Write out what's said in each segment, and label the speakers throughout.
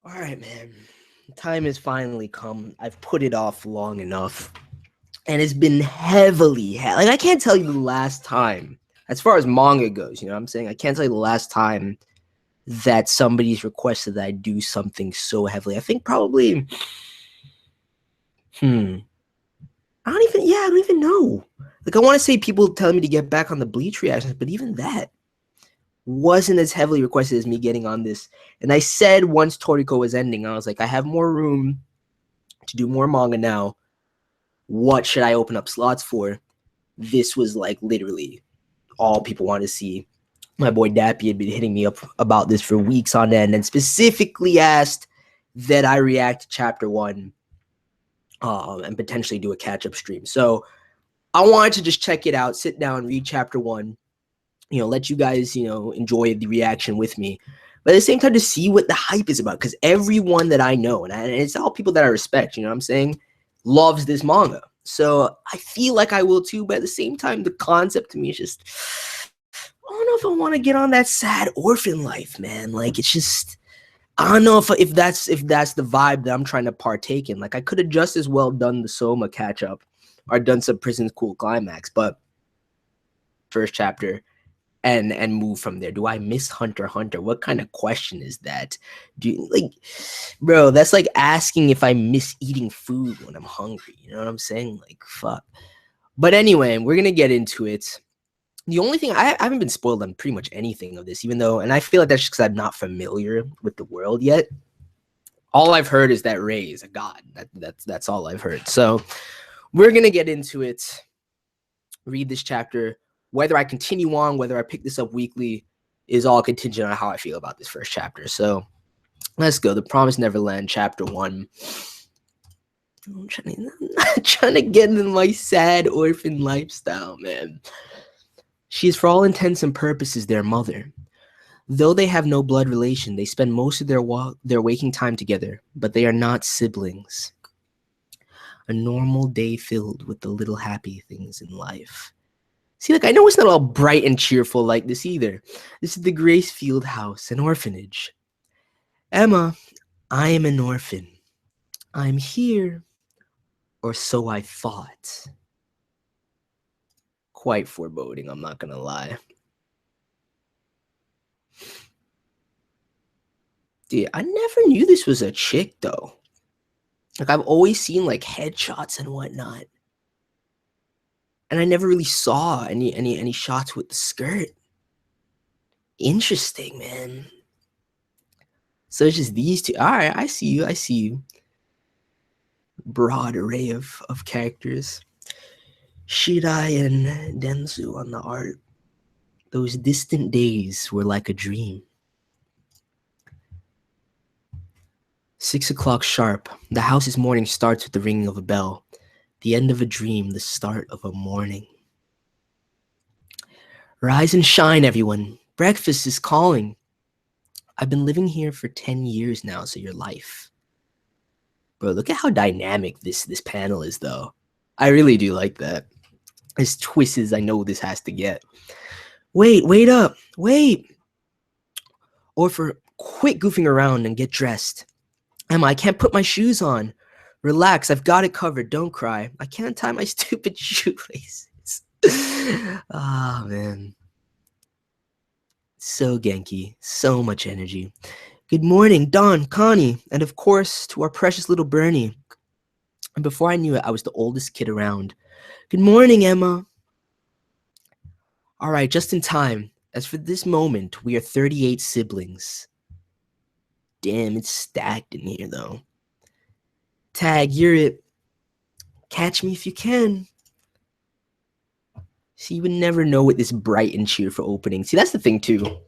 Speaker 1: All right, man. Time has finally come. I've put it off long enough. And it's been like, I can't tell you the last time, as far as manga goes, you know what I'm saying? I can't tell you the last time that somebody's requested that I do something so heavily. I think probably, I don't even know. Like, I want to say people telling me to get back on the Bleach reactions, but even that wasn't as heavily requested as me getting on this. And I said once Toriko was ending, I was like, I have more room to do more manga now. What should I open up slots for? This was like literally all people wanted to see. My boy Dappy had been hitting me up about this for weeks on end and specifically asked that I react to chapter 1 and potentially do a catch-up stream. So I wanted to just check it out, sit down, read chapter 1, let you guys, enjoy the reaction with me. But at the same time, to see what the hype is about, because everyone that I know, and it's all people that I respect, you know what I'm saying, loves this manga. So I feel like I will too, but at the same time, the concept to me is just, I don't know if I want to get on that sad orphan life, man. Like, it's just, I don't know if that's the vibe that I'm trying to partake in. Like, I could have just as well done the Soma catch up or done some Prison School climax, but first chapter and move from there. Do I miss Hunter x Hunter? What kind of question is that? Bro, that's like asking if I miss eating food when I'm hungry. You know what I'm saying? Like, fuck. But anyway, we're gonna get into it. The only thing, I haven't been spoiled on pretty much anything of this, even though, and I feel like that's just because I'm not familiar with the world yet. All I've heard is that Rei is a god. That's all I've heard. So we're gonna get into it. Read this chapter. Whether I continue on, whether I pick this up weekly, is all contingent on how I feel about this first chapter. So let's go. The Promised Neverland, chapter 1. I'm trying to get in my sad orphan lifestyle, man. She is for all intents and purposes their mother. Though they have no blood relation, they spend most of their waking time together, but they are not siblings. A normal day filled with the little happy things in life. See, like, I know it's not all bright and cheerful like this either. This is the Gracefield house, an orphanage. Emma, I am an orphan. I'm here, or so I thought. Quite foreboding, I'm not gonna lie. Dude, I never knew this was a chick, though. Like, I've always seen, like, headshots and whatnot. And I never really saw any shots with the skirt. Interesting, man. So it's just these two. All right, I see you. Broad array of characters. Shirai and Densu on the art. Those distant days were like a dream. 6 o'clock sharp. The house's morning starts with the ringing of a bell. The end of a dream, the start of a morning. Rise and shine, everyone. Breakfast is calling. I've been living here for 10 years now, so your life. Bro, look at how dynamic this panel is, though. I really do like that. As twisted as I know this has to get. Wait up. Wait. Or for quit goofing around and get dressed. Emma, I can't put my shoes on. Relax, I've got it covered. Don't cry. I can't tie my stupid shoelaces. Ah, man. So Genki. So much energy. Good morning, Don, Connie, and of course, to our precious little Bernie. And before I knew it, I was the oldest kid around. Good morning, Emma. All right, just in time. As for this moment, we are 38 siblings. Damn, it's stacked in here, though. Tag, you're it. Catch me if you can. See, you would never know with this bright and cheerful opening. See, that's the thing, too.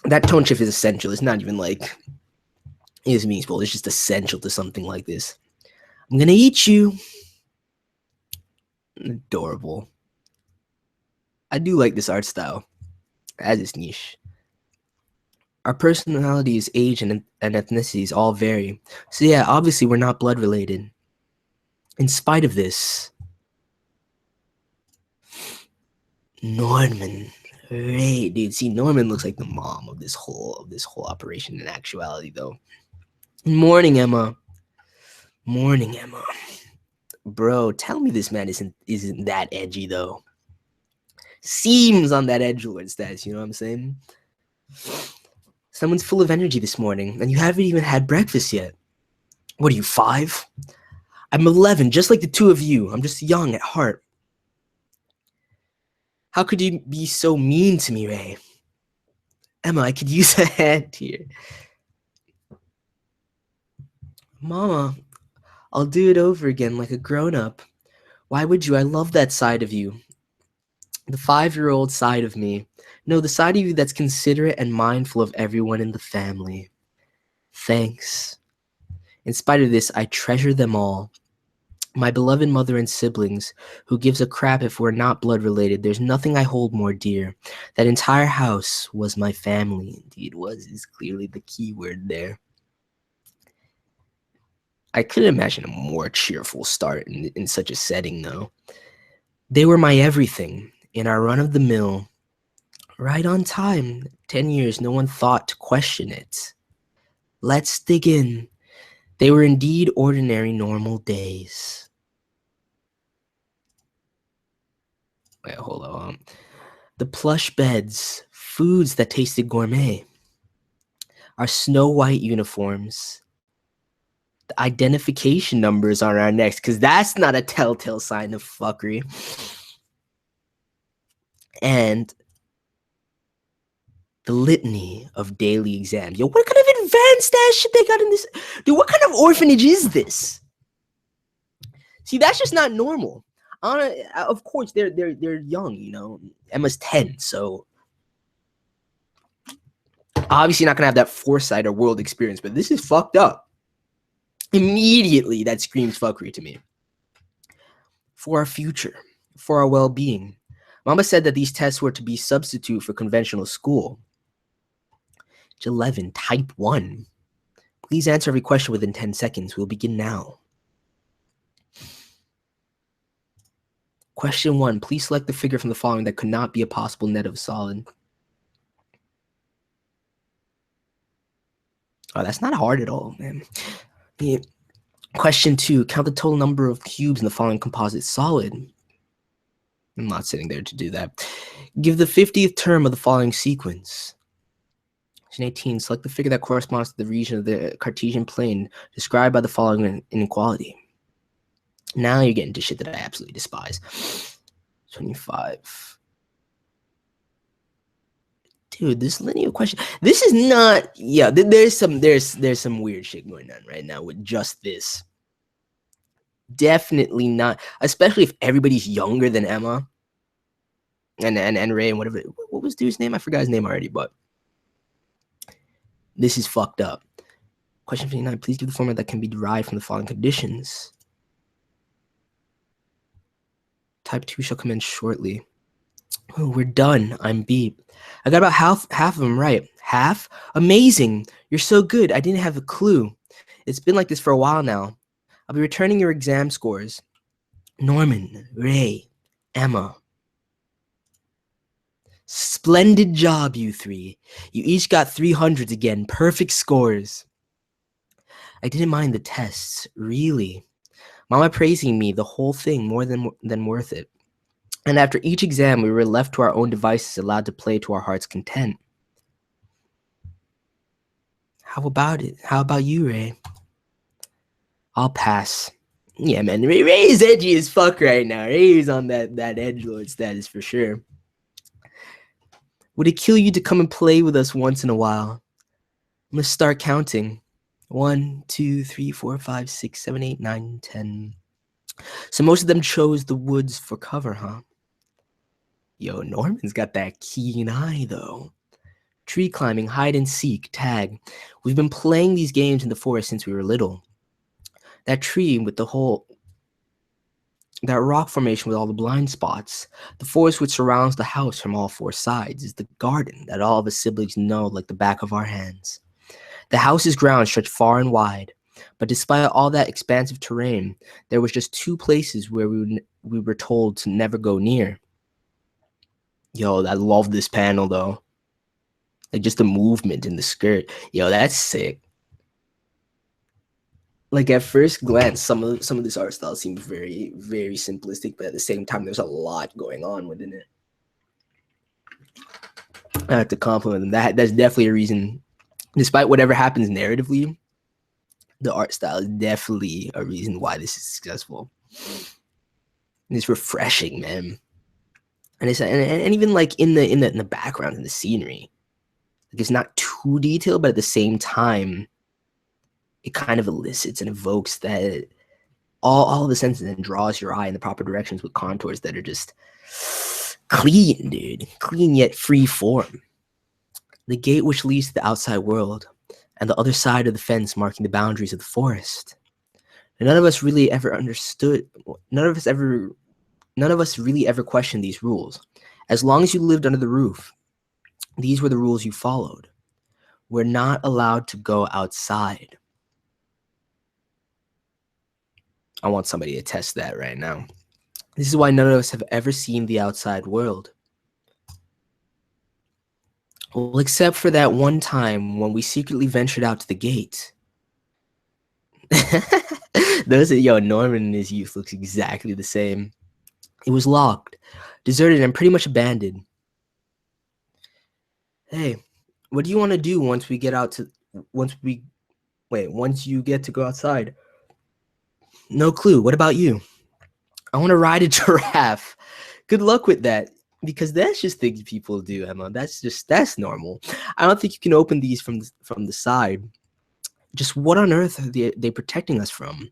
Speaker 1: That tone shift is essential. It's not even like it's meaningful. It's just essential to something like this. I'm gonna eat you. Adorable. I do like this art style. As its niche. Our personalities, age, and ethnicities all vary. So yeah, obviously we're not blood related. In spite of this, Norman, Right, dude. See, Norman looks like the mom of this whole operation in actuality, though. Morning, Emma. Morning, Emma. Bro, tell me this man isn't that edgy though. Seems on that edgelord status, you know what I'm saying? Someone's full of energy this morning, and you haven't even had breakfast yet. What are you, 5? I'm 11, just like the two of you. I'm just young at heart. How could you be so mean to me, Ray? Emma, I could use a hand here. Mama, I'll do it over again like a grown-up. Why would you? I love that side of you. The 5-year-old side of me. No, the side of you that's considerate and mindful of everyone in the family. Thanks. In spite of this, I treasure them all. My beloved mother and siblings, who gives a crap if we're not blood related. There's nothing I hold more dear. That entire house was my family. Indeed is clearly the key word there. I couldn't imagine a more cheerful start in such a setting, though. They were my everything. In our run-of-the-mill, right on time, 10 years, no one thought to question it. Let's dig in. They were indeed ordinary, normal days. Wait, hold on. The plush beds, foods that tasted gourmet, our snow-white uniforms, the identification numbers on our necks, because that's not a telltale sign of fuckery. And the litany of daily exams. Yo, what kind of advanced ass shit they got in this? Dude, what kind of orphanage is this? See, that's just not normal. Of course, they're young, you know. Emma's 10, so obviously not gonna have that foresight or world experience, but this is fucked up. Immediately, that screams fuckery to me. For our future, for our well-being. Mama said that these tests were to be substitute for conventional school. Age 11, type 1. Please answer every question within 10 seconds. We'll begin now. Question 1. Please select the figure from the following that could not be a possible net of a solid. Oh, that's not hard at all, man. Yeah. Question 2. Count the total number of cubes in the following composite solid. I'm not sitting there to do that. Give the 50th term of the following sequence. Question 18. Select the figure that corresponds to the region of the Cartesian plane described by the following inequality. Now you're getting to shit that I absolutely despise. 25. Dude, this linear question. This is not. Yeah, there's some weird shit going on right now with just this. Definitely not, especially if everybody's younger than Emma and Ray and whatever. What was dude's name? I forgot his name already, but this is fucked up. Question 59. Please give the formula that can be derived from the following conditions. Type 2 shall commence shortly. Oh, we're done. I'm beat. I got about half of them right. Half? Amazing. You're so good. I didn't have a clue. It's been like this for a while now. I'll be returning your exam scores. Norman, Ray, Emma. Splendid job, you 3. You each got 300s again. Perfect scores. I didn't mind the tests, really. Mama praising me, the whole thing, more than worth it. And after each exam, we were left to our own devices, allowed to play to our heart's content. How about it? How about you, Ray? I'll pass. Yeah, man. Ray is edgy as fuck right now. Ray is on that edgelord status for sure. Would it kill you to come and play with us once in a while? I'm gonna start counting. 1, 2, 3, 4, 5, 6, 7, 8, 9, 10. So most of them chose the woods for cover, huh? Yo, Norman's got that keen eye, though. Tree climbing, hide and seek, tag. We've been playing these games in the forest since we were little. That tree with that rock formation with all the blind spots, the forest which surrounds the house from all 4 sides, is the garden that all of us siblings know like the back of our hands. The house's grounds stretched far and wide, but despite all that expansive terrain, there was just 2 places where we were told to never go near. Yo, I love this panel though. Like just the movement in the skirt. Yo, that's sick. Like at first glance, some of this art style seems very, very simplistic, but at the same time, there's a lot going on within it. I have to compliment them. That's definitely a reason, despite whatever happens narratively, the art style is definitely a reason why this is successful. And it's refreshing, man. And it's and even like in the background, in the scenery, like it's not too detailed, but at the same time, it kind of elicits and evokes that all the senses and draws your eye in the proper directions with contours that are just clean, dude. Clean yet free form. The gate which leads to the outside world, and the other side of the fence marking the boundaries of the forest. And none of us really ever understood. None of us really ever questioned these rules. As long as you lived under the roof, these were the rules you followed. We're not allowed to go outside. I want somebody to test that right now. This is why none of us have ever seen the outside world. Well, except for that one time when we secretly ventured out to the gate. Norman in his youth looks exactly the same. It was locked, deserted, and pretty much abandoned. Hey, what do you want to do once you get to go outside? No clue. What about you? I want to ride a giraffe. Good luck with that, because that's just things people do, Emma. That's normal. I don't think you can open these from the side. Just what on earth are they protecting us from?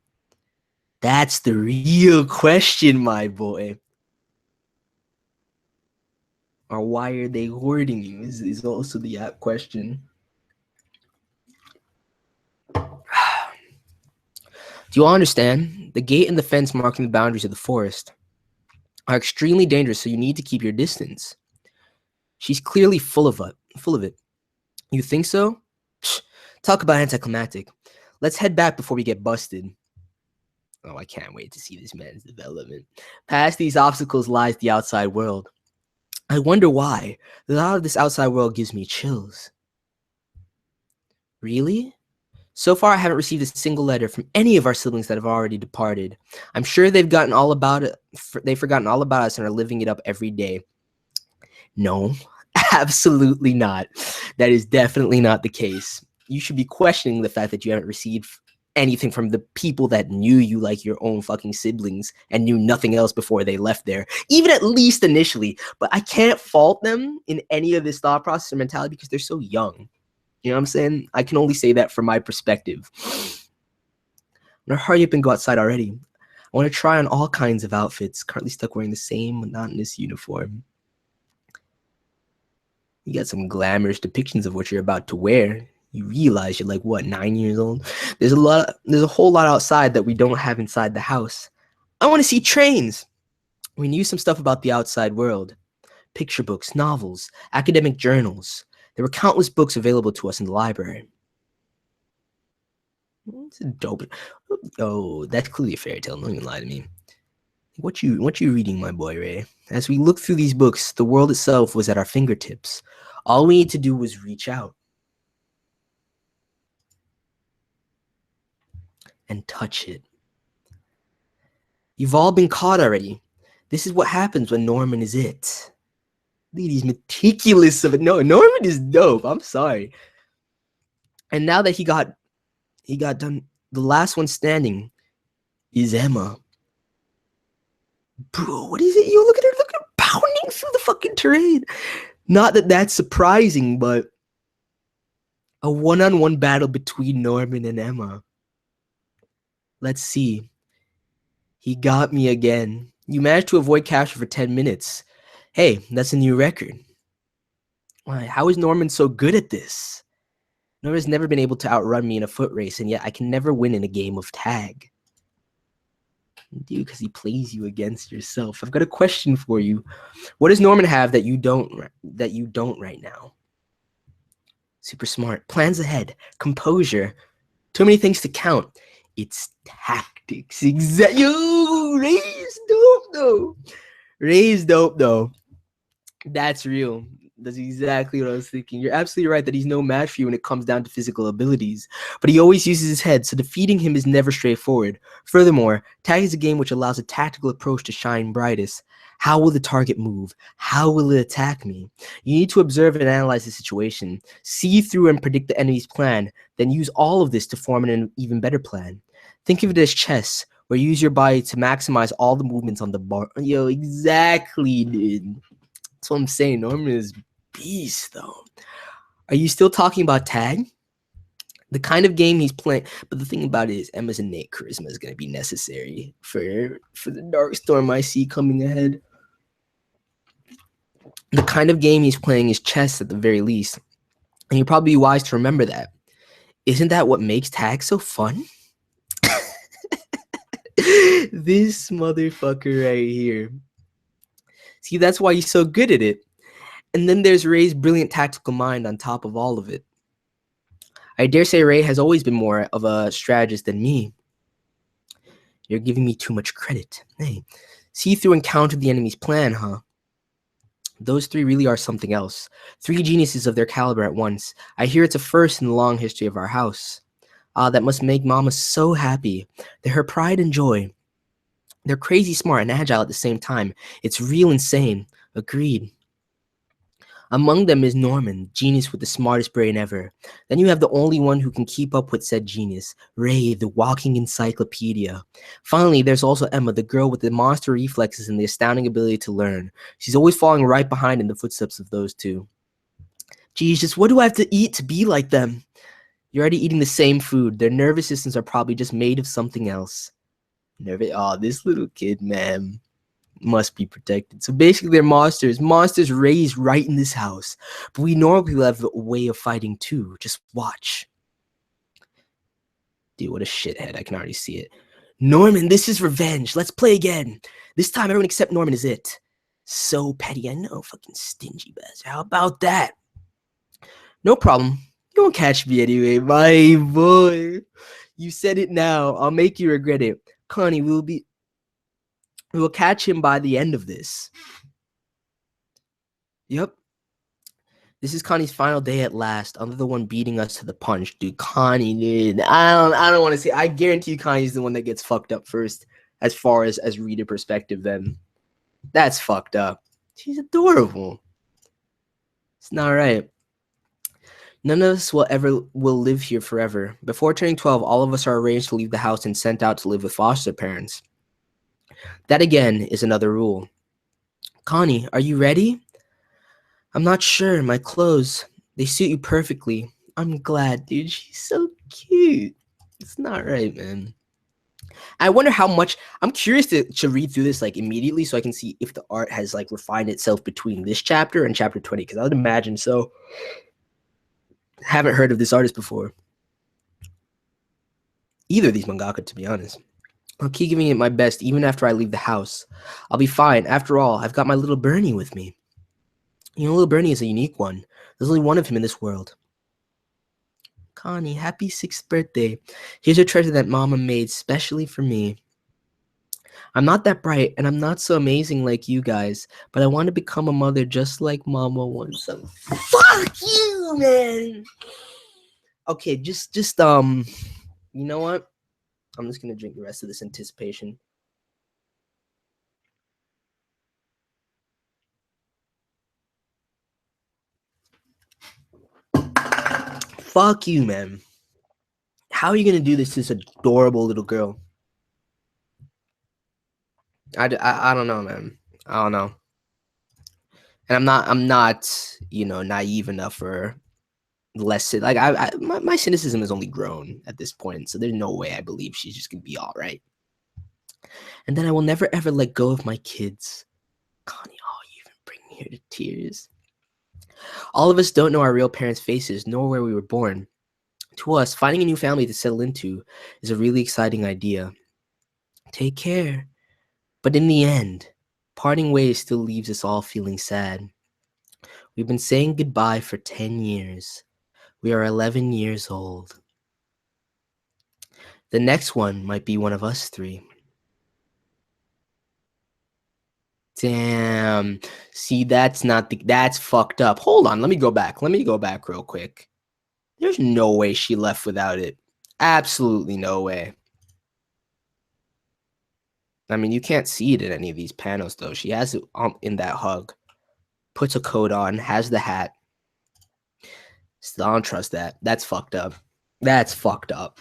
Speaker 1: That's the real question, my boy. Or why are they hoarding you is also the apt question. Do you all understand? The gate and the fence marking the boundaries of the forest are extremely dangerous, so you need to keep your distance. She's clearly full of it. You think so? Psh, talk about anticlimactic. Let's head back before we get busted. Oh, I can't wait to see this man's development. Past these obstacles lies the outside world. I wonder why. The thought of this outside world gives me chills. Really? So far, I haven't received a single letter from any of our siblings that have already departed. I'm sure they've forgotten all about us and are living it up every day. No, absolutely not. That is definitely not the case. You should be questioning the fact that you haven't received anything from the people that knew you like your own fucking siblings and knew nothing else before they left there, even at least initially. But I can't fault them in any of this thought process or mentality because they're so young. You know what I'm saying? I can only say that from my perspective. I'm gonna hurry up and go outside already. I want to try on all kinds of outfits, currently stuck wearing the same monotonous uniform. You got some glamorous depictions of what you're about to wear. You realize you're like, what, 9 years old? There's a whole lot outside that we don't have inside the house. I want to see trains. We knew some stuff about the outside world. Picture books, novels, academic journals. There were countless books available to us in the library. It's a dope. Oh, that's clearly a fairy tale. Don't even lie to me. What you reading, my boy Ray? As we looked through these books, the world itself was at our fingertips. All we need to do was reach out and touch it. You've all been caught already. This is what happens when Norman is it. Look at he's meticulous of it. No, Norman is dope. I'm sorry. And now that he got done, the last one standing is Emma. Bro, what is it? Yo, look at her pounding through the fucking terrain. Not that that's surprising, but a one-on-one battle between Norman and Emma. Let's see. He got me again. You managed to avoid capture for 10 minutes. Hey, that's a new record. Why? How is Norman so good at this? Norman's never been able to outrun me in a foot race, and yet I can never win in a game of tag. Dude, because he plays you against yourself. I've got a question for you. What does Norman have that you don't right now? Super smart. Plans ahead. Composure. Too many things to count. It's tactics. Exactly. Yo, Ray's dope though. That's real. That's exactly what I was thinking. You're absolutely right that he's no match for you when it comes down to physical abilities, but he always uses his head, so defeating him is never straightforward. Furthermore, tag is a game which allows a tactical approach to shine brightest. How will the target move? How will it attack me? You need to observe and analyze the situation, see through and predict the enemy's plan, then use all of this to form an even better plan. Think of it as chess, where you use your body to maximize all the movements on the bar. Yo, exactly, dude. That's what I'm saying. Norman is beast, though. Are you still talking about tag? The kind of game he's playing, but the thing about it is Emma's innate charisma is going to be necessary for the dark storm I see coming ahead. The kind of game he's playing is chess at the very least, and you'd probably be wise to remember that. Isn't that what makes tag so fun? This motherfucker right here. See, that's why he's so good at it. And then there's Ray's brilliant tactical mind on top of all of it. I dare say Ray has always been more of a strategist than me. You're giving me too much credit. Hey, see through and counter the enemy's plan, huh? Those three really are something else. Three geniuses of their caliber at once. I hear it's a first in the long history of our house. Ah, that must make Mama so happy. They're her pride and joy. They're crazy smart and agile at the same time. It's real insane. Agreed. Among them is Norman, genius with the smartest brain ever. Then you have the only one who can keep up with said genius, Ray, the walking encyclopedia. Finally, there's also Emma, the girl with the monster reflexes and the astounding ability to learn. She's always falling right behind in the footsteps of those two. Jesus, what do I have to eat to be like them? You're already eating the same food. Their nervous systems are probably just made of something else. Oh, this little kid, man, must be protected. So basically, they're monsters raised right in this house. But we normal people have a way of fighting too. Just watch. Dude, what a shithead. I can already see it. Norman, this is revenge. Let's play again. This time, everyone except Norman is it. So petty, I know. Fucking stingy bastard. How about that? No problem. You won't catch me anyway, my boy. You said it now. I'll make you regret it. Connie, we will catch him by the end of this. Yep. This is Connie's final day at last. Under the one beating us to the punch, dude. Connie, dude. I don't want to say. I guarantee you, Connie's the one that gets fucked up first, as far as reader perspective. Then, that's fucked up. She's adorable. It's not right. None of us will live here forever. Before turning 12, all of us are arranged to leave the house and sent out to live with foster parents. That again is another rule. Connie, are you ready? I'm not sure. My clothes, they suit you perfectly. I'm glad, dude. She's so cute. It's not right, man. I wonder how much. I'm curious to read through this like immediately so I can see if the art has like refined itself between this chapter and chapter 20, because I would imagine so. Haven't heard of this artist before. Either of these mangaka, to be honest. I'll keep giving it my best even after I leave the house. I'll be fine. After all, I've got my little Bernie with me. You know, little Bernie is a unique one. There's only one of him in this world. Connie, happy 6th birthday. Here's a treasure that Mama made specially for me. I'm not that bright, and I'm not so amazing like you guys, but I want to become a mother just like Mama wants. So fuck you, man. Okay, just you know what? I'm just gonna drink the rest of this anticipation. Fuck you, man. How are you gonna do this to this adorable little girl? I don't know, man. I don't know. And I'm not, naive enough for less. Like my cynicism has only grown at this point, so there's no way I believe she's just gonna be all right. And then I will never ever let go of my kids. Connie, oh, you even bring me here to tears. All of us don't know our real parents' faces, nor where we were born. To us, finding a new family to settle into is a really exciting idea. Take care. But in the end, parting ways still leaves us all feeling sad. We've been saying goodbye for 10 years. We are 11 years old. The next one might be one of us three. Damn. See, that's not the. That's fucked up. Hold on. Let me go back. Let me go back real quick. There's no way she left without it. Absolutely no way. I mean, you can't see it in any of these panels, though. She has it in that hug. Puts a coat on, has the hat. Still, I don't trust that. That's fucked up. That's fucked up.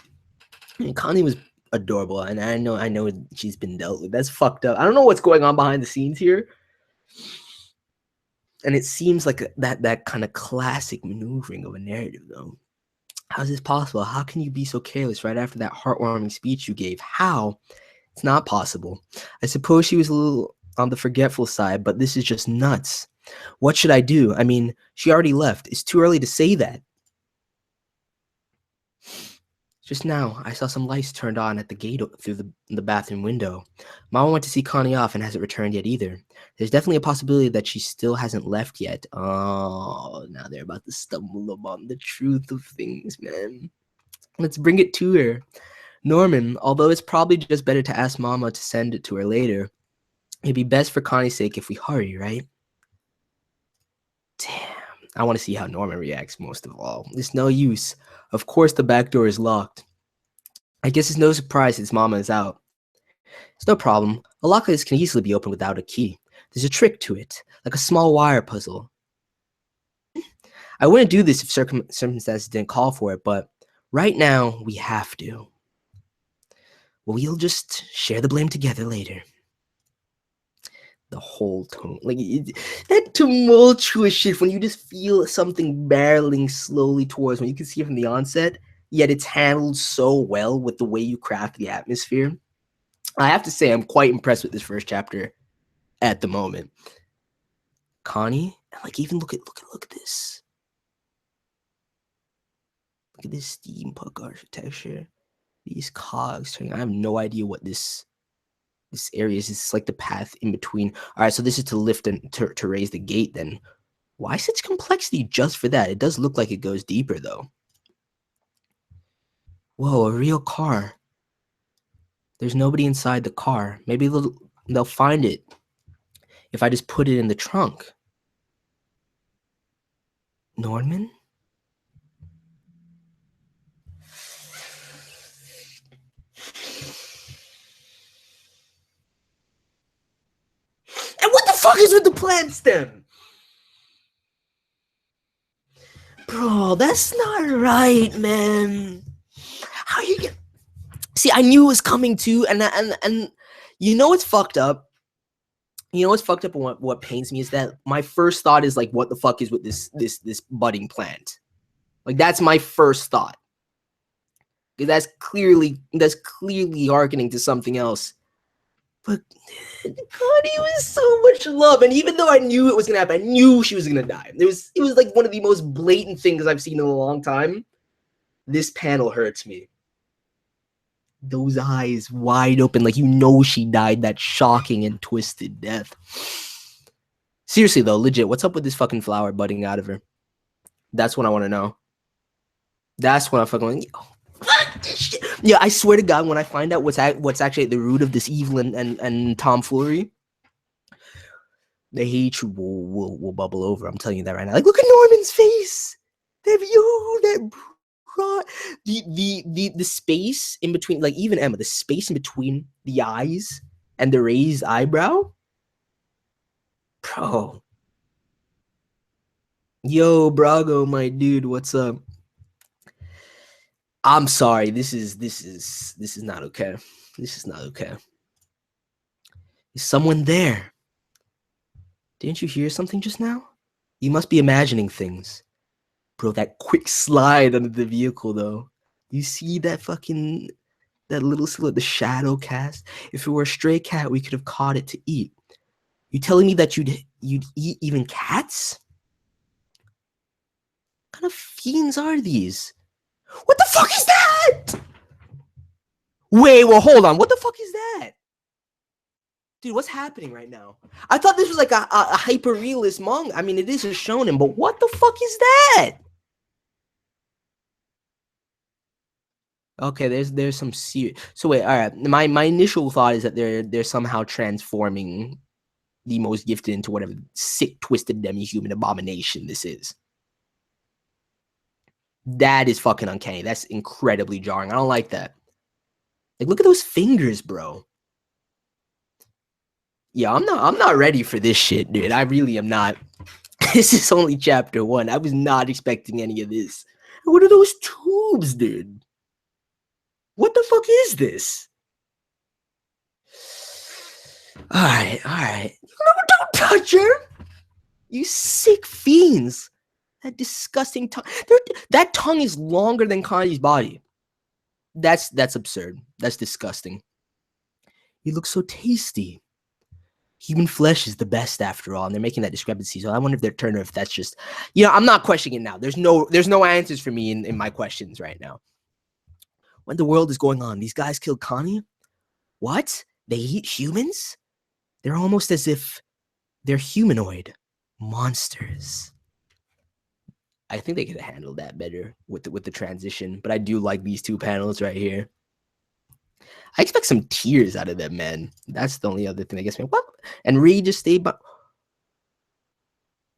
Speaker 1: I mean, Connie was adorable, and I know she's been dealt with. That's fucked up. I don't know what's going on behind the scenes here. And it seems like that kind of classic maneuvering of a narrative, though. How is this possible? How can you be so careless right after that heartwarming speech you gave? How? It's not possible. I suppose she was a little on the forgetful side, but this is just nuts. What should I do? I mean, she already left. It's too early to say that. Just now, I saw some lights turned on at the gate through the bathroom window. Mama went to see Connie off and hasn't returned yet either. There's definitely a possibility that she still hasn't left yet. Oh, now they're about to stumble upon the truth of things, man. Let's bring it to her. Norman, although it's probably just better to ask Mama to send it to her later, it'd be best for Connie's sake if we hurry, right? Damn. I want to see how Norman reacts most of all. It's no use. Of course the back door is locked. I guess it's no surprise his mama is out. It's no problem. A lock like this can easily be opened without a key. There's a trick to it, like a small wire puzzle. I wouldn't do this if circumstances didn't call for it, but right now we have to. Well, we'll just share the blame together later. The whole tone, like that tumultuous shit when you just feel something barreling slowly towards when you can see it from the onset, yet it's handled so well with the way you craft the atmosphere. I have to say I'm quite impressed with this first chapter at the moment. Connie, like even look at this. Look at this steampunk architecture. These cogs. I have no idea what this area is. It's like the path in between. All right, so this is to lift and to raise the gate then. Why such complexity just for that? It does look like it goes deeper though. Whoa, a real car. There's nobody inside the car. Maybe they'll find it if I just put it in the trunk. Norman? And what the fuck is with the plant stem? Bro, that's not right, man. How you get... See, I knew it was coming too, and you know what's fucked up? You know what's fucked up and what pains me is that my first thought is like, what the fuck is with this budding plant? Like, that's my first thought. That's clearly hearkening to something else. But Connie was so much love, and even though I knew it was gonna happen, I knew she was gonna die. It was like one of the most blatant things I've seen in a long time. This panel hurts me. Those eyes wide open, like you know she died that shocking and twisted death. Seriously though, legit, what's up with this fucking flower budding out of her? That's what I want to know. That's what I'm fucking. Yeah, I swear to God, when I find out what's actually at the root of this evil and tomfoolery, the hatred will bubble over. I'm telling you that right now. Like, look at Norman's face. That brought the space in between, like even Emma, the space in between the eyes and the raised eyebrow, bro. Yo, Brago, my dude, what's up? I'm sorry. This is not okay. This is not okay. Is someone there? Didn't you hear something just now? You must be imagining things. Bro, that quick slide under the vehicle though. You see that little silhouette, the shadow cast? If it were a stray cat, we could have caught it to eat. You telling me that you'd eat even cats? What kind of fiends are these? What the fuck is that? Wait, well, hold on. What the fuck is that? Dude, what's happening right now? I thought this was like a hyper-realist manga. I mean, it is a shonen, but what the fuck is that? Okay, there's some serious... So wait, all right. My initial thought is that they're somehow transforming the most gifted into whatever sick, twisted demi-human abomination this is. That is fucking uncanny. That's incredibly jarring. I don't like that. Like, look at those fingers, bro. Yeah, I'm not ready for this shit, dude. I really am not. This is only chapter 1. I was not expecting any of this. What are those tubes, dude? What the fuck is this? All right. Don't touch her. You sick fiends. That disgusting tongue. That tongue is longer than Connie's body. That's absurd. That's disgusting. You look so tasty. Human flesh is the best after all, and they're making that discrepancy. So I wonder if they're turning, or if that's just, I'm not questioning it now. There's no answers for me in my questions right now. What in the world is going on? These guys killed Connie? What? They eat humans? They're almost as if they're humanoid monsters. I think they could have handled that better with the transition, but I do like these two panels right here. I expect some tears out of them, man. That's the only other thing that gets me. What? And Reed just stayed by.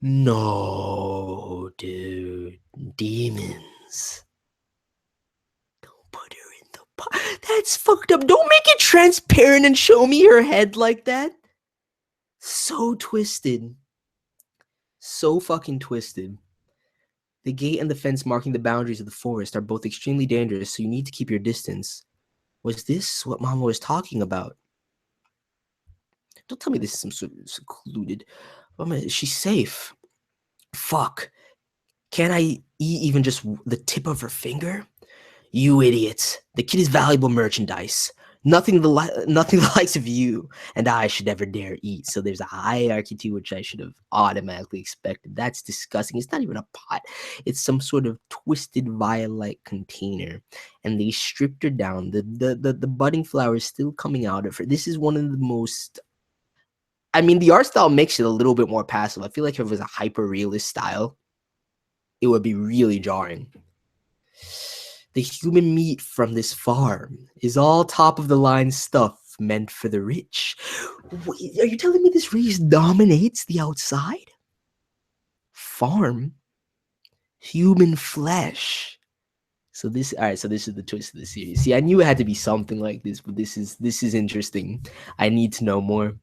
Speaker 1: No, dude. Demons. Don't put her in the pot. That's fucked up. Don't make it transparent and show me her head like that. So twisted. So fucking twisted. The gate and the fence marking the boundaries of the forest are both extremely dangerous, so you need to keep your distance. Was this what Mama was talking about? Don't tell me this is some sort of secluded. Mama, she's safe. Fuck. Can't I eat even just the tip of her finger? You idiots. The kid is valuable merchandise. Nothing the likes of you and I should ever dare eat. So there's a hierarchy to which I should have automatically expected. That's disgusting. It's not even a pot. It's some sort of twisted vial-like container. And they stripped her down. The budding flower is still coming out of her. This is one of the most... I mean, the art style makes it a little bit more passive. I feel like if it was a hyper-realist style, it would be really jarring. The human meat from this farm is all top-of-the-line stuff meant for the rich. Wait, are you telling me this race dominates the outside? Farm? Human flesh. So this is the twist of the series. See, I knew it had to be something like this, but this is interesting. I need to know more.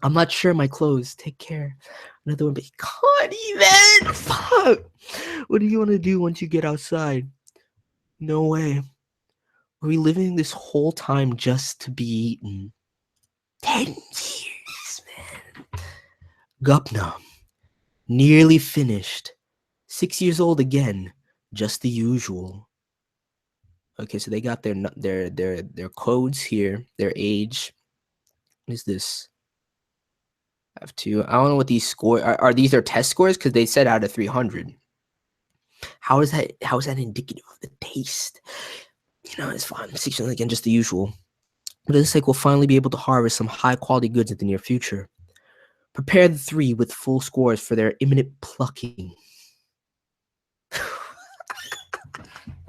Speaker 1: I'm not sure my clothes. Take care. Another one, but Connie, man, fuck. What do you want to do once you get outside? No way. Are we living this whole time just to be eaten? 10 years, man. Gupna. Nearly finished. 6 years old again. Just the usual. Okay, so they got their codes here. Their age. What is this? I have two. I don't know what these scores are. These their test scores? Because they said out of 300. How is that indicative of the taste? It's fine. 6 years again, just the usual. But it looks like we'll finally be able to harvest some high-quality goods in the near future. Prepare the 3 with full scores for their imminent plucking.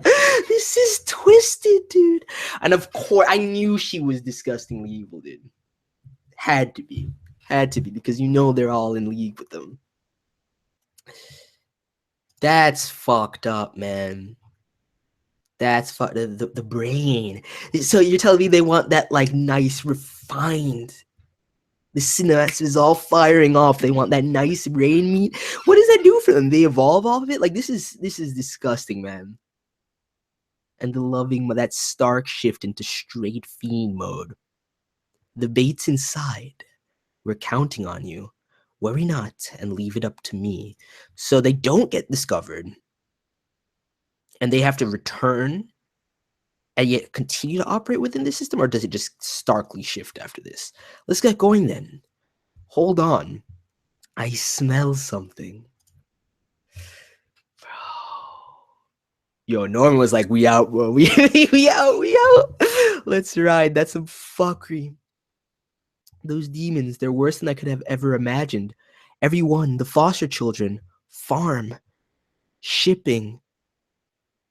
Speaker 1: This is twisted, dude. And of course, I knew she was disgustingly evil, dude. Had to be, because they're all in league with them. That's fucked up, man. That's the brain. So you're telling me they want that like nice, refined. The synapse is all firing off. They want that nice brain meat. What does that do for them? They evolve off of it? Like this is disgusting, man. And the loving that stark shift into straight fiend mode. The bait's inside. We're counting on you. Worry not and leave it up to me. So they don't get discovered. And they have to return and yet continue to operate within the system? Or does it just starkly shift after this? Let's get going then. Hold on. I smell something. Bro. Yo, Norman was like, we out, bro. We out. Let's ride. That's some fuckery. Those demons, they're worse than I could have ever imagined. Everyone, the foster children, farm, shipping.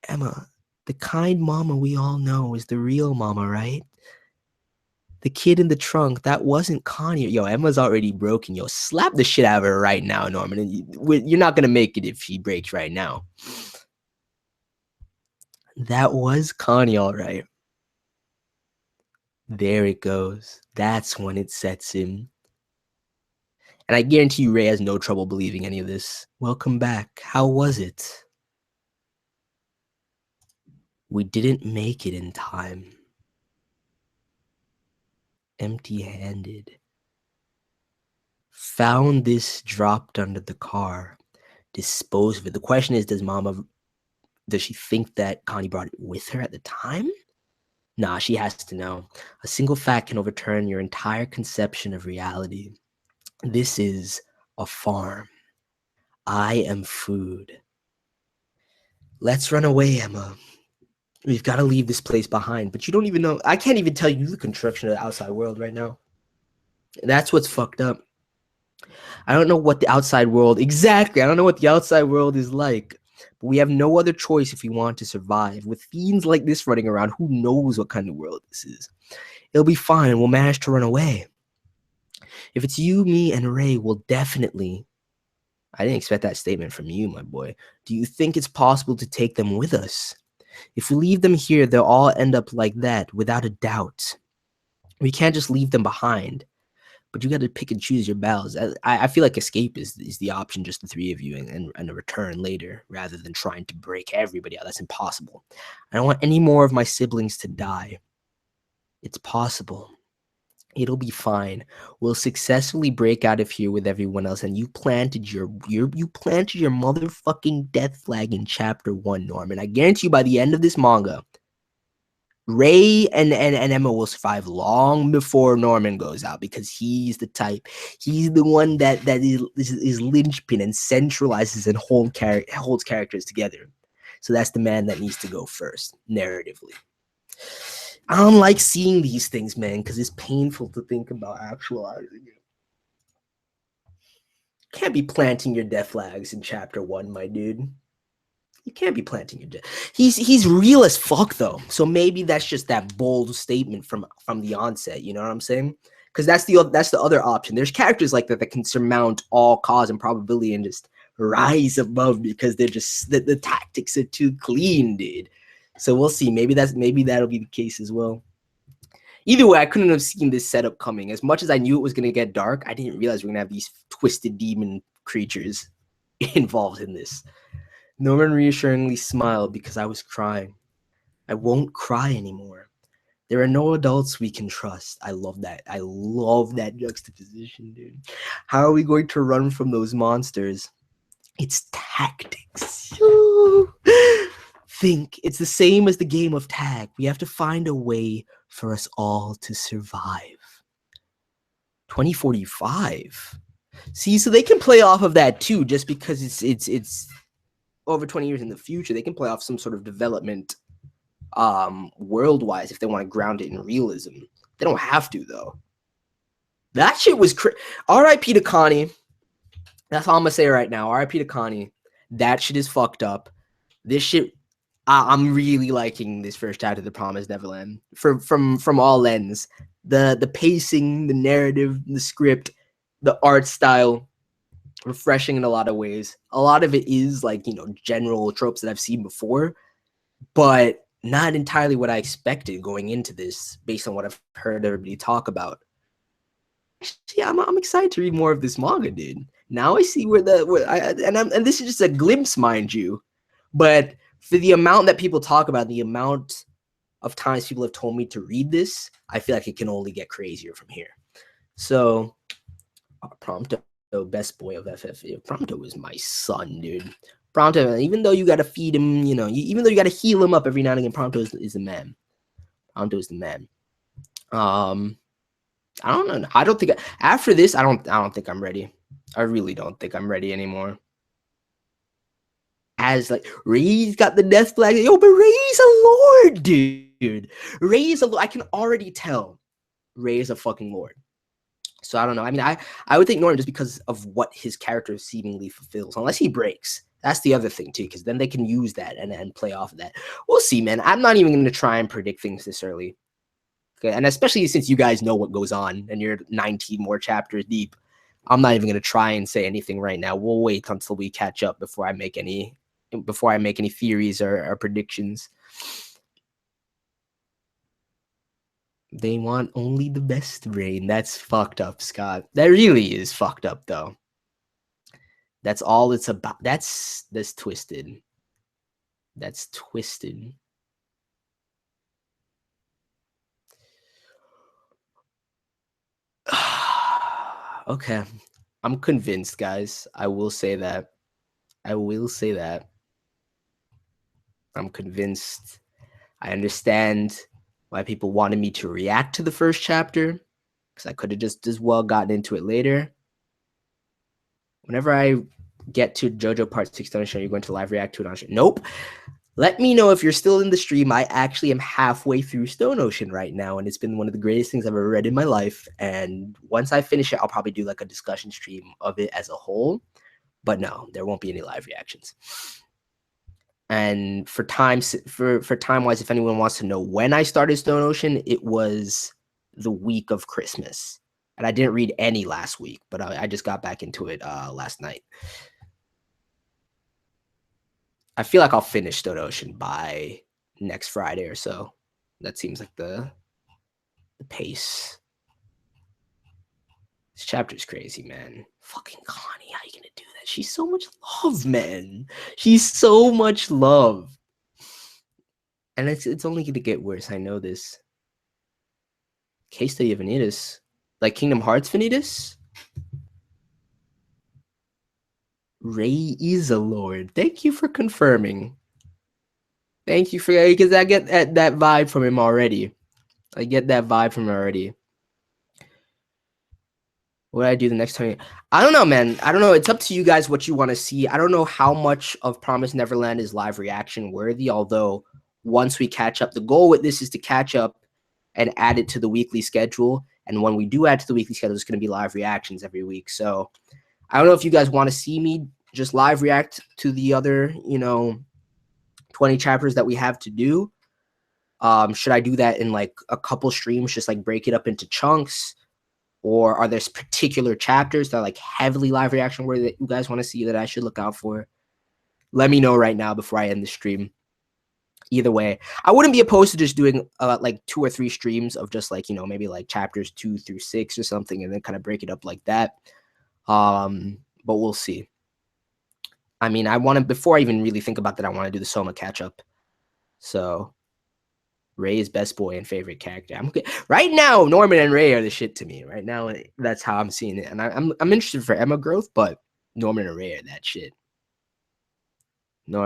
Speaker 1: Emma, the kind mama we all know is the real mama, right? The kid in the trunk, that wasn't Connie. Yo, Emma's already broken. Yo, slap the shit out of her right now, Norman. You're not going to make it if she breaks right now. That was Connie, all right. There it goes. That's when it sets in. And I guarantee you Ray has no trouble believing any of this. Welcome back. How was it? We didn't make it in time. Empty-handed. Found this dropped under the car. Dispose of it. The question is, does she think that Connie brought it with her at the time? Nah, she has to know. A single fact can overturn your entire conception of reality. This is a farm. I am food. Let's run away, Emma. We've got to leave this place behind. But you don't even know. I can't even tell you the construction of the outside world right now. That's what's fucked up. I don't know what the outside world exactly. I don't know what the outside world is like. But we have no other choice if we want to survive. With fiends like this running around, who knows what kind of world this is? It'll be fine. We'll manage to run away. If it's you, me, and Ray, we'll definitely... I didn't expect that statement from you, my boy. Do you think it's possible to take them with us? If we leave them here, they'll all end up like that, without a doubt. We can't just leave them behind. But you got to pick and choose your battles. I feel like escape is the option, just the three of you, and a return later, rather than trying to break everybody out. That's impossible. I don't want any more of my siblings to die. It's possible. It'll be fine. We'll successfully break out of here with everyone else. And you planted your motherfucking death flag in chapter 1, Norman. I guarantee you by the end of this manga, Ray and Emma will survive long before Norman goes out, because he's the type. He's the one that is linchpin and centralizes and holds characters together. So that's the man that needs to go first, narratively. I don't like seeing these things, man, because it's painful to think about actualizing it. Can't be planting your death flags in chapter 1, my dude. You can't be planting your death. He's real as fuck, though. So maybe that's just that bold statement from the onset. You know what I'm saying? Because that's the other option. There's characters like that can surmount all cause and probability and just rise above because they're just the tactics are too clean, dude. So we'll see. Maybe that'll be the case as well. Either way, I couldn't have seen this setup coming. As much as I knew it was going to get dark, I didn't realize we're going to have these twisted demon creatures involved in this. Norman reassuringly smiled because I was crying. I won't cry anymore. There are no adults we can trust. I love that. I love that juxtaposition, dude. How are we going to run from those monsters? It's tactics. Think. It's the same as the game of tag. We have to find a way for us all to survive. 2045. See, so they can play off of that too, just because it's over 20 years in the future. They can play off some sort of development world-wise if they want to ground it in realism. They don't have to, though. That shit was R.I.P. to Connie. That's all I'm gonna say right now. R.I.P. to Connie. That shit is fucked up. This shit, I'm really liking this first chapter of The Promised Neverland from all ends. The pacing, the narrative, the script, the art style, refreshing in a lot of ways. A lot of it is like, general tropes that I've seen before, but not entirely what I expected going into this based on what I've heard everybody talk about. Yeah, I'm excited to read more of this manga, dude. Now I see and this is just a glimpse, mind you, but for the amount that people talk about, the amount of times people have told me to read this, I feel like it can only get crazier from here. So, Prompto, best boy of FFA. Prompto is my son, dude. Prompto, even though you gotta feed him, even though you gotta heal him up every now and again, Prompto is the man. Prompto is the man. I don't know. I don't think after this, I don't think I'm ready. I really don't think I'm ready anymore. As like Ray's got the death flag. Yo, but Ray's a lord, dude. Ray's I can already tell Ray is a fucking lord. So I don't know. I mean, I would think Norman just because of what his character seemingly fulfills, unless he breaks. That's the other thing too, because then they can use that and play off of that. We'll see, man. I'm not even going to try and predict things this early. And especially since you guys know what goes on and you're 19 more chapters deep, I'm not even gonna try and say anything right now. We'll wait until we catch up before I make any theories or predictions. They want only the best, Brain. That's fucked up, Scott. That really is fucked up, though. That's all it's about. That's twisted. That's twisted. Okay. I'm convinced, guys. I will say that. I'm convinced. I understand why people wanted me to react to the first chapter, because I could have just as well gotten into it later. Whenever I get to JoJo Part 6 on the show, you're going to live react to it on the show. Nope. Let me know if you're still in the stream. I actually am halfway through Stone Ocean right now, and it's been one of the greatest things I've ever read in my life. And once I finish it, I'll probably do like a discussion stream of it as a whole. But no, there won't be any live reactions. And for time wise, if anyone wants to know when I started Stone Ocean, it was the week of Christmas. And I didn't read any last week, but I just got back into it last night. I feel like I'll finish Stone Ocean by next Friday or so. That seems like the pace. This chapter is crazy, man. Fucking Connie, how you gonna do that? She's so much love, man. She's so much love. And it's only gonna get worse. I know this. Case study of Vanitas. Like Kingdom Hearts Vanitas? Ray is a lord. Thank you for confirming. Thank you for that, because I get that vibe from him already. What do I do the next time? I don't know, man. I don't know. It's up to you guys what you want to see. I don't know how much of Promised Neverland is live reaction worthy, although once we catch up, the goal with this is to catch up and add it to the weekly schedule. And when we do add to the weekly schedule, it's going to be live reactions every week. So I don't know if you guys want to see me just live react to the other, 20 chapters that we have to do. Should I do that in like a couple streams, just like break it up into chunks? Or are there particular chapters that are like heavily live reaction worthy that you guys want to see that I should look out for? Let me know right now before I end the stream. Either way, I wouldn't be opposed to just doing like 2 or 3 streams of just like, maybe like chapters 2 through 6 or something, and then kind of break it up like that. But we'll see. I mean, before I even really think about that, I want to do the Soma catch up. So Ray is best boy and favorite character. I'm okay. Right now, Norman and Ray are the shit to me. Right now, that's how I'm seeing it. And I'm interested for Emma growth, but Norman and Ray are that shit. That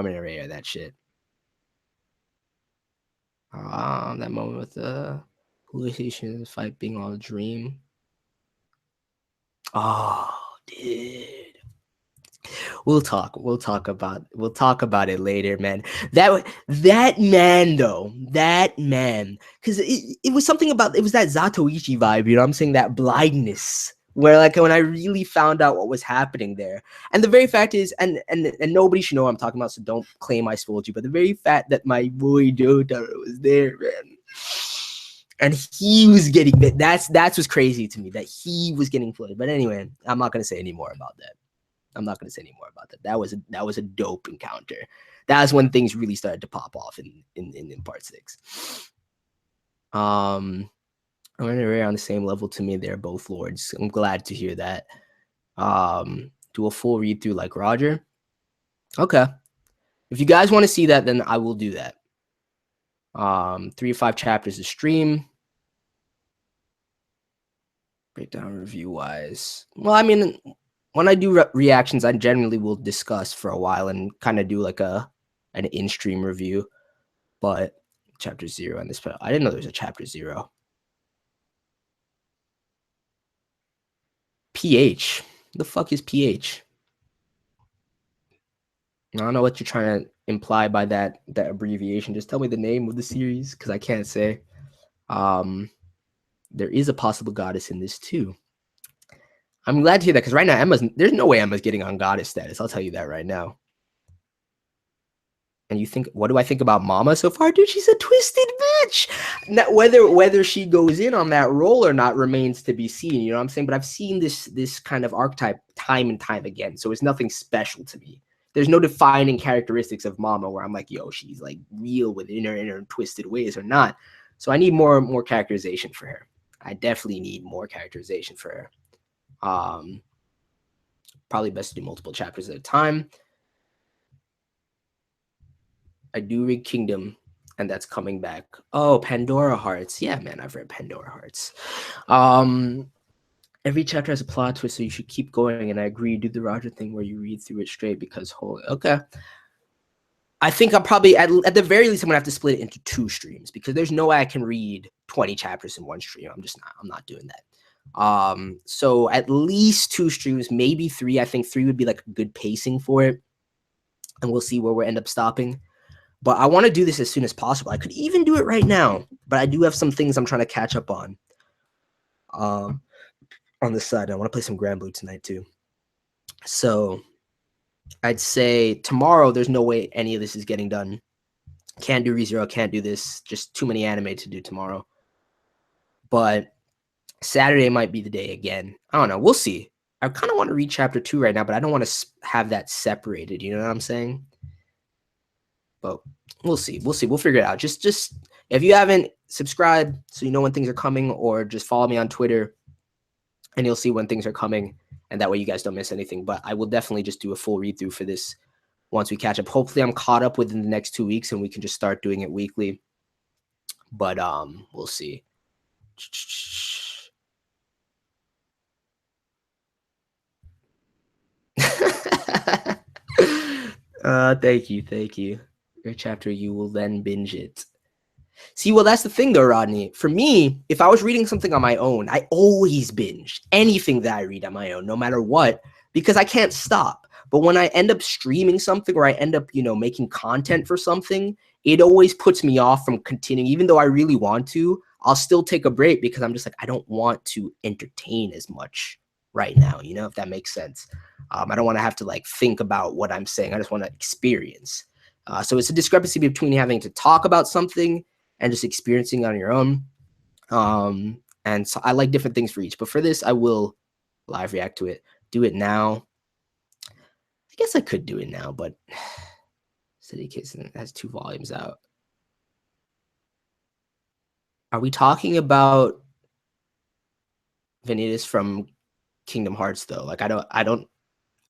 Speaker 1: moment with the hallucination fight being all a dream. Oh, dude. We'll talk about it later, man. That man, because it was something about, it was that Zatoichi vibe, you know what I'm saying? That blindness, where like when I really found out what was happening there. And the very fact is, and nobody should know what I'm talking about, so don't claim I spoiled you, but the very fact that my boy Jotaro was there, man, and he was getting bit, that's what's crazy to me, that he was getting flooded. But anyway, I'm not gonna say any more about that. That was a dope encounter. That's when things really started to pop off in part 6. I'm very on the same level to me. They're both lords. I'm glad to hear that. Do a full read through like Roger. Okay. If you guys want to see that, then I will do that. 3 or 5 chapters a stream. Breakdown review wise. Well, I mean, when I do reactions, I generally will discuss for a while and kind of do like an in-stream review. But chapter 0 on this, I didn't know there was a chapter 0. PH. The fuck is PH? I don't know what you're trying to imply by that abbreviation. Just tell me the name of the series, because I can't say. There is a possible goddess in this too. I'm glad to hear that, because right now there's no way Emma's getting on goddess status. I'll tell you that right now. And you think, what do I think about Mama so far? Dude, she's a twisted bitch. Now, whether she goes in on that role or not remains to be seen. You know what I'm saying? But I've seen this kind of archetype time and time again. So it's nothing special to me. There's no defining characteristics of Mama where I'm like, yo, she's like real within her inner twisted ways or not. So I need more characterization for her. I definitely need more characterization for her. Probably best to do multiple chapters at a time. I do read Kingdom, and that's coming back. Oh, Pandora Hearts. Yeah, man, I've read Pandora Hearts. Every chapter has a plot twist, so you should keep going. And I agree, do the Roger thing where you read through it straight because holy, okay. I think I'm probably, at the very least, I'm going to have to split it into 2 streams because there's no way I can read 20 chapters in one stream. I'm not doing that. So at least 2 streams, maybe 3. I think 3 would be like a good pacing for it. And we'll see where we end up stopping. But I want to do this as soon as possible. I could even do it right now, but I do have some things I'm trying to catch up on the side. I want to play some Grand Blue tonight too. So I'd say tomorrow, there's no way any of this is getting done. Can't do ReZero, can't do this. Just too many anime to do tomorrow. But Saturday might be the day again. I don't know. We'll see. I kind of want to read chapter 2 right now, but I don't want to have that separated. You know what I'm saying? But we'll see. We'll figure it out. Just if you haven't subscribed so you know when things are coming, or just follow me on Twitter and you'll see when things are coming. And that way you guys don't miss anything. But I will definitely just do a full read through for this once we catch up. Hopefully I'm caught up within the next 2 weeks and we can just start doing it weekly. But we'll see. Thank you. Your chapter, you will then binge it. See, well, that's the thing though, Rodney. For me, if I was reading something on my own, I always binge anything that I read on my own, no matter what, because I can't stop. But when I end up streaming something or I end up, making content for something, it always puts me off from continuing. Even though I really want to, I'll still take a break because I'm just like, I don't want to entertain as much right now, if that makes sense. I don't want to have to like think about what I'm saying. I just want to experience. So it's a discrepancy between having to talk about something and just experiencing on your own. And so I like different things for each. But for this, I will live react to it. Do it now. I guess I could do it now, but City Kids has 2 volumes out. Are we talking about Vanitas from Kingdom Hearts though? Like I don't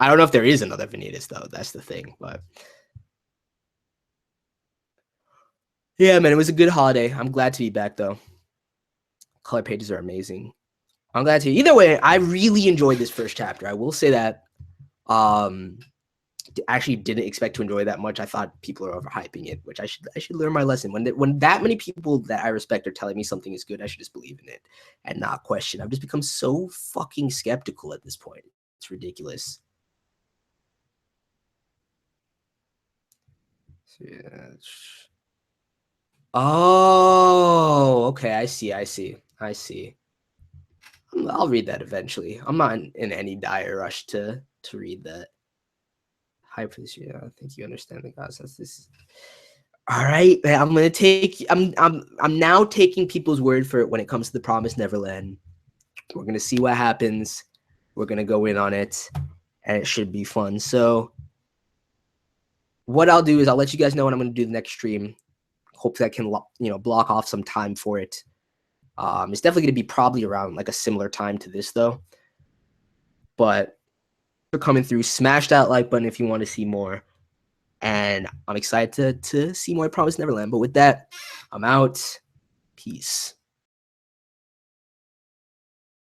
Speaker 1: know if there is another Vanitas though. That's the thing, but yeah, man, it was a good holiday. I'm glad to be back though. Color pages are amazing. I'm glad to. Either way, I really enjoyed this first chapter. I will say that. Actually didn't expect to enjoy that much. I thought people are overhyping it, which I should learn my lesson. When that many people that I respect are telling me something is good, I should just believe in it and not question. I've just become so fucking skeptical at this point. It's ridiculous. So, yeah. Oh, okay. I see. I'll read that eventually. I'm not in any dire rush to read that. Hype for this year. I think you understand the process. This. All right, man. I'm now taking people's word for it when it comes to the Promised Neverland. We're gonna see what happens. We're gonna go in on it, and it should be fun. So, what I'll do is I'll let you guys know what I'm gonna do the next stream. Hopefully, I can block off some time for it. It's definitely gonna be probably around like a similar time to this though, but. Coming through, smash that like button if you want to see more, and I'm excited to see more Promised Neverland. But with that, I'm out. Peace.